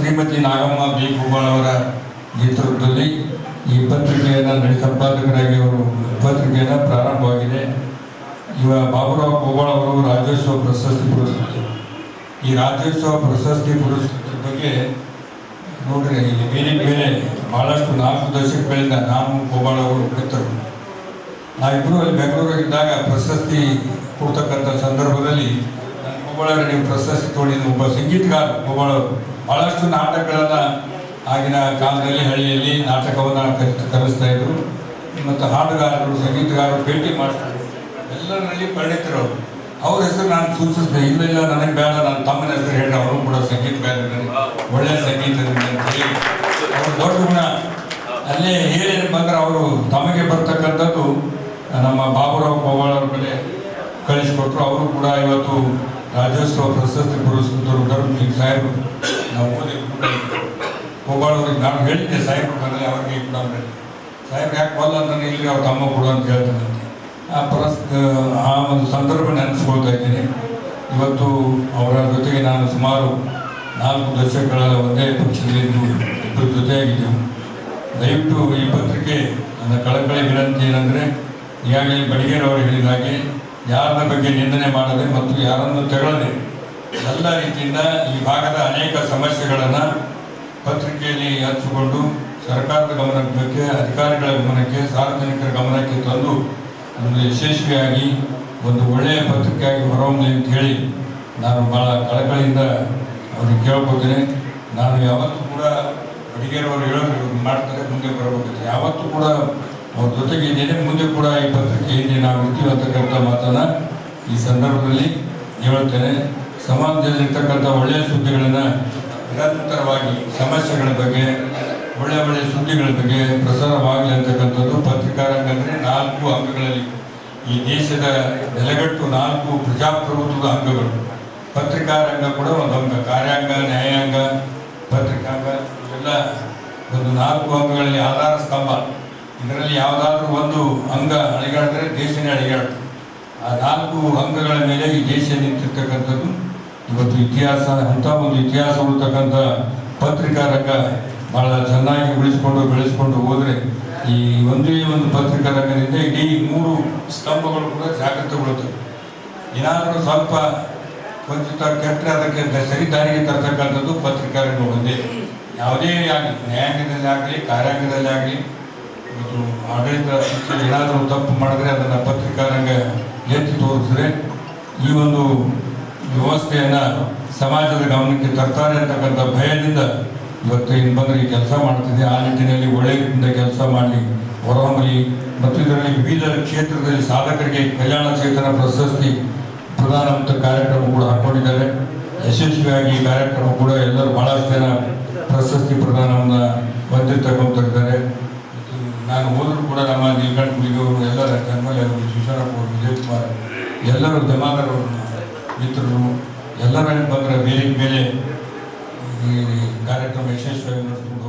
Shrimati Nagamma B Kumar ಅವರ ನೇತೃತ್ವದಲ್ಲಿ ಈ ಪತ್ರಿಕೆಯನ್ನು ಸಂಪಾದಕರಾಗಿ ಅವರು ಪತ್ರಿಕೆಯನ್ನು ಪ್ರಾರಂಭವಾಗಿದೆ. ಬಾಬುರಾವ್ ಕೋಬಾಳ್ ಅವರು ರಾಜ್ಯೋತ್ಸವ ಪ್ರಶಸ್ತಿ ಪುರಸ್ಕೃತರು. ಈ ರಾಜ್ಯೋತ್ಸವ ಪ್ರಶಸ್ತಿ ಪುರಸ್ಕೃತರ ಬಗ್ಗೆ ನೋಡ್ರಿ, ಇಲ್ಲಿ ಮೇಲೆ ಭಾಳಷ್ಟು 4 ದಶಕಗಳಿಂದ ನಾನು ಕೋಬಾಳ್ ಅವರು ಕರ್ತರು. ನಾವಿಬ್ಬರು ಅಲ್ಲಿ ಬೆಂಗಳೂರಾಗಿದ್ದಾಗ ಪ್ರಶಸ್ತಿ ಕೊಡ್ತಕ್ಕಂಥ ಸಂದರ್ಭದಲ್ಲಿ ನಾನು ಕೋಬಾಳ್ ನೀವು ಪ್ರಶಸ್ತಿ ತೊಗೊಂಡಿದ್ದು ಒಬ್ಬ ಸಂಗೀತಗಾರ ಕೋಬಾಳ್ ಅವರು ಭಾಳಷ್ಟು ನಾಟಕಗಳನ್ನು ಆಗಿನ ಕಾಲದಲ್ಲಿ ಹಳ್ಳಿಯಲ್ಲಿ ನಾಟಕವನ್ನು ಕಲಿಸ್ತಾ ಇದ್ರು. ಮತ್ತು ಹಾಡುಗಾರರು, ಸಂಗೀತಗಾರರು ಭೇಟಿ ಮಾಡ್ತಾರೆ. ಎಲ್ಲರಲ್ಲಿ ಪರಿಣಿತರು. ಅವ್ರ ಹೆಸರು ನಾನು ಸೂಚಿಸಿದೆ. ಇಲ್ಲ ನನಗೆ ಬೇಡ, ನನ್ನ ತಮ್ಮನ ಹೆಸರು ಹೇಳಿ ಅವರು ಕೂಡ ಸಂಗೀತಗಾರರು, ಒಳ್ಳೆಯ ಸಂಗೀತದಿಂದ ಅಂತ ಹೇಳಿ ಅವ್ರ ದೊಡ್ಡ ಗುಣ ಅಲ್ಲೇ ಏನೇನು ಬಂದರೆ ಅವರು ತಮಗೆ ಬರ್ತಕ್ಕಂಥದ್ದು ನಮ್ಮ ಬಾಬುರಾವ್ ಕೋಬಾಳ್ ಅವ್ರ ಕಡೆ ಕಳಿಸಿಕೊಟ್ರು. ಅವರು ಕೂಡ ಇವತ್ತು ರಾಜ್ಯೋತ್ಸವ ಪ್ರಶಸ್ತಿ ಪುರಸ್ಕೃತರು. ಧರ್ಮಲಿಂಗ್ ಸಾಹೇಬರು ನಾವು ಓದಿ ಕೂಡ ಕೋಬಾಳ್ ಅವ್ರಿಗೆ ನಾನು ಹೇಳಿದ್ದೆ, ಸಾಹೇಬರು ಬಂದರೆ ಅವ್ರಿಗೆ ಕೂಡ ಸಾಹೇಬ್ರು ಯಾಕೆ ಬಲ್ಲ ಅಂತ ಇಲ್ಲಿ ಅವ್ರ ತಮ್ಮ ಕೂಡ ಅಂತ ಹೇಳ್ತಾನಂತೆ. ಆ ಒಂದು ಸಂದರ್ಭ ನೆನೆಸ್ಕೊಳ್ತಾ ಇದ್ದೀನಿ. ಇವತ್ತು ಅವರ ಜೊತೆಗೆ ನಾನು ಸುಮಾರು 4 ದಶಕಗಳ ಒಂದೇ ಪಕ್ಷದಲ್ಲಿದ್ದು ಇಬ್ಬರು ಜೊತೆಯಾಗಿದ್ದೆವು. ದಯವಿಟ್ಟು ಈ ಪತ್ರಿಕೆ ನನ್ನ ಕಳಕಳಿ ವಿನಂತಿ ಏನಂದರೆ, ಈಗಾಗಲೇ ಬಡಿಗೇರವರು ಹೇಳಿದ ಹಾಗೆ ಯಾರ ಬಗ್ಗೆ ನಿಂದನೆ ಮಾಡದೆ ಮತ್ತು ಯಾರನ್ನು ತೆಗಳದೆ ಎಲ್ಲ ರೀತಿಯಿಂದ ಈ ಭಾಗದ ಅನೇಕ ಸಮಸ್ಯೆಗಳನ್ನು ಪತ್ರಿಕೆಯಲ್ಲಿ ಹಂಚಿಕೊಂಡು ಸರ್ಕಾರದ ಗಮನಕ್ಕೆ, ಅಧಿಕಾರಿಗಳ ಗಮನಕ್ಕೆ, ಸಾರ್ವಜನಿಕರ ಗಮನಕ್ಕೆ ತಂದು ಒಂದು ಯಶಸ್ವಿಯಾಗಿ ಒಂದು ಒಳ್ಳೆಯ ಪತ್ರಿಕೆಯಾಗಿ ಹೊರಹೊಮ್ಮಲಿ ಅಂತ ಹೇಳಿ ನಾನು ಭಾಳ ಕಳಕಳಿಯಿಂದ ಅವ್ರಿಗೆ ಕೇಳ್ಕೊತೀನಿ. ನಾನು ಯಾವತ್ತೂ ಕೂಡ ಬಡಿಗೇರವರು ಹೇಳೋದು ಮಾಡ್ತಾರೆ, ಮುಂದೆ ಬರಬೇಕು. ಯಾವತ್ತೂ ಕೂಡ ಅವ್ರ ಜೊತೆಗೆ ಇದ್ದೇನೆ, ಮುಂದೆ ಕೂಡ ಈ ಪತ್ರಿಕೆಯಲ್ಲಿ ನಾವು ಇರ್ತೀವಿ ಅಂತಕ್ಕಂಥ ಮಾತನ್ನು ಈ ಸಂದರ್ಭದಲ್ಲಿ ಹೇಳುತ್ತೇನೆ. ಸಮಾಜದಲ್ಲಿರ್ತಕ್ಕಂಥ ಒಳ್ಳೆಯ ಸುದ್ದಿಗಳನ್ನು ನಿರಂತರವಾಗಿ ಸಮಸ್ಯೆಗಳ ಬಗ್ಗೆ, ಒಳ್ಳೆಯ ಸುದ್ದಿಗಳ ಬಗ್ಗೆ ಪ್ರಸಾರವಾಗಲಿ ಅಂತಕ್ಕಂಥದ್ದು ಪತ್ರಿಕಾ ರಂಗ ಅಂದರೆ 4 ಅಂಗಗಳಲ್ಲಿ ಈ ದೇಶದ ನೆಲೆಗಟ್ಟು 4 ಪ್ರಜಾಪ್ರಭುತ್ವದ ಅಂಗಗಳು. ಪತ್ರಿಕಾ ರಂಗ ಕೂಡ ಒಂದು ಅಂಗ, ಕಾರ್ಯಾಂಗ, ನ್ಯಾಯಾಂಗ, ಪತ್ರಿಕಾಂಗ, ಇವೆಲ್ಲ ಒಂದು 4 ಅಂಗಗಳಲ್ಲಿ ಆಧಾರ ಸ್ತಂಭ. ಇದರಲ್ಲಿ ಯಾವುದಾದ್ರೂ ಒಂದು ಅಂಗ ಅಳಿಗಾಡಿದ್ರೆ ದೇಶನೇ ಅಳಿಗಾಡ್ತದೆ. ಆ 4 ಅಂಗಗಳ ಮೇಲೆ ಈ ದೇಶ ನಿಂತಿರ್ತಕ್ಕಂಥದ್ದು. ಇವತ್ತು ಇತಿಹಾಸ, ಅಂಥ ಒಂದು ಇತಿಹಾಸ ಉಳ್ತಕ್ಕಂಥ ಪತ್ರಿಕಾ ರಂಗ ಭಾಳ ಚೆನ್ನಾಗಿ ಉಳಿಸ್ಕೊಂಡು ಬೆಳೆಸ್ಕೊಂಡು ಹೋದರೆ ಈ ಒಂದೇ ಒಂದು ಪತ್ರಿಕಾ ರಂಗದಿಂದ ಇಡೀ 3 ಸ್ತಂಭಗಳು ಕೂಡ ಜಾಗೃತಗೊಳ್ಳುತ್ತವೆ. ಏನಾದರೂ ಸ್ವಲ್ಪ ವಂಚಿತ ಕೆಟ್ಟರೆ ಅದಕ್ಕೆ ಸರಿ ದಾರಿಗೆ ತರ್ತಕ್ಕಂಥದ್ದು ಪತ್ರಿಕಾ ರಂಗ ಒಂದೇ. ಯಾವುದೇ ಆಗಲಿ, ನ್ಯಾಯಾಂಗದಲ್ಲಿ ಆಗಲಿ, ಕಾರ್ಯಾಂಗದಲ್ಲಿ ಆಗಲಿ, ಇವತ್ತು ಆಡಳಿತ ಏನಾದರೂ ತಪ್ಪು ಮಾಡಿದ್ರೆ ಅದನ್ನು ಪತ್ರಿಕಾ ರಂಗ ಎತ್ತಿ ತೋರಿಸಿದ್ರೆ ಈ ಒಂದು ವ್ಯವಸ್ಥೆಯನ್ನು ಸಮಾಜದ ಗಮನಕ್ಕೆ ತರ್ತಾರೆ ಅಂತಕ್ಕಂಥ ಭಯದಿಂದ ಇವತ್ತು ಇನ್ನು ಬಂದರೆ ಈ ಕೆಲಸ ಮಾಡ್ತಿದೆ. ಆ ನಿಟ್ಟಿನಲ್ಲಿ ಒಳ್ಳೆಯ ರೀತಿಯಿಂದ ಕೆಲಸ ಮಾಡಲಿ, ಹೊರಹೊಮ್ಮಲಿ. ಮತ್ತು ಇದರಲ್ಲಿ ವಿವಿಧ ಕ್ಷೇತ್ರದಲ್ಲಿ ಸಾಧಕರಿಗೆ ಕಲ್ಯಾಣ ಚೇತನ ಪ್ರಶಸ್ತಿ ಪ್ರದಾನ ಅಂತ ಕಾರ್ಯಕ್ರಮ ಕೂಡ ಹಾಕ್ಕೊಂಡಿದ್ದಾರೆ. ಯಶಸ್ವಿಯಾಗಿ ಈ ಕಾರ್ಯಕ್ರಮ ಕೂಡ ಎಲ್ಲರೂ ಭಾಳಷ್ಟು ಜನ ಪ್ರಶಸ್ತಿ ಪ್ರದಾನವನ್ನು ಹೊಂದಿರ್ತಕ್ಕಂಥದ್ದಾರೆ. ನಾನು ಹೋದರೂ ಕೂಡ ನಮ್ಮ ನೀಲಕಂಠ ಗುಳಿಗವರು, ಎಲ್ಲರ ಜನ್ಮಲ್ ಅವರು, ಶಿವಶರಣಪ್ಪ ಅವರು, ವಿಜಯಕುಮಾರ್, ಎಲ್ಲರೂ ಜಮಾದಾರರು, ಮಿತ್ರರು ಎಲ್ಲರ ಬಂದರೆ ಮೇಲೆ ಈ ಕಾರ್ಯಕ್ರಮ ಯಶಸ್ವಿಯಾಗಿ ನಡೆಸ್ಕೊಂಡು